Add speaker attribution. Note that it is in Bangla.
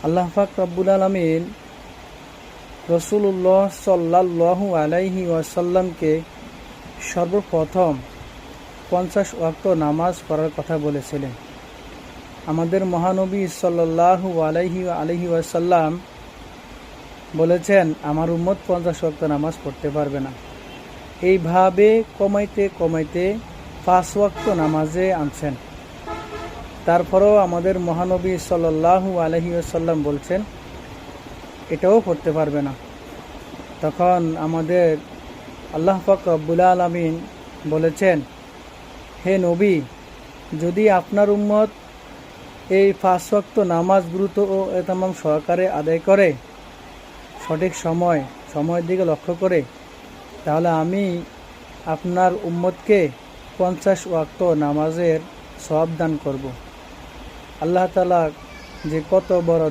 Speaker 1: আল্লাহ পাক রব্বুল আলামিন রাসূলুল্লাহ সাল্লাল্লাহু আলাইহি ওয়াসাল্লামকে সর্বপ্রথম 50 ওয়াক্ত নামাজ পড়ার কথা বলেছিলেন। আমাদের মহানবী সাল্লাল্লাহু আলাইহি ওয়াসাল্লাম বলেছেন, আমার উম্মত 50 ওয়াক্ত নামাজ পড়তে পারবে না। এইভাবে কমাইতে 5 ওয়াক্ত নামাজে আনছেন। তারপরেও আমাদের মহানবী সাল্লাল্লাহু আলাইহি ওয়াসাল্লাম বলছেন এটাও পড়তে পারবে না। তখন আমাদের আল্লাহ পাক রব্বুল আলামিন বলেছেন, হে নবী, যদি আপনার উম্মত এই 5 ওয়াক্ত নামাজ দ্রুত ও এতামাম সহকারে আদায় করে, সঠিক সময়ের দিকে লক্ষ্য করে, তাহলে আমি আপনার উম্মতকে 50 ওয়াক্ত নামাজের সওয়াব দান করব। আল্লাহ তাআলা যে কত বড়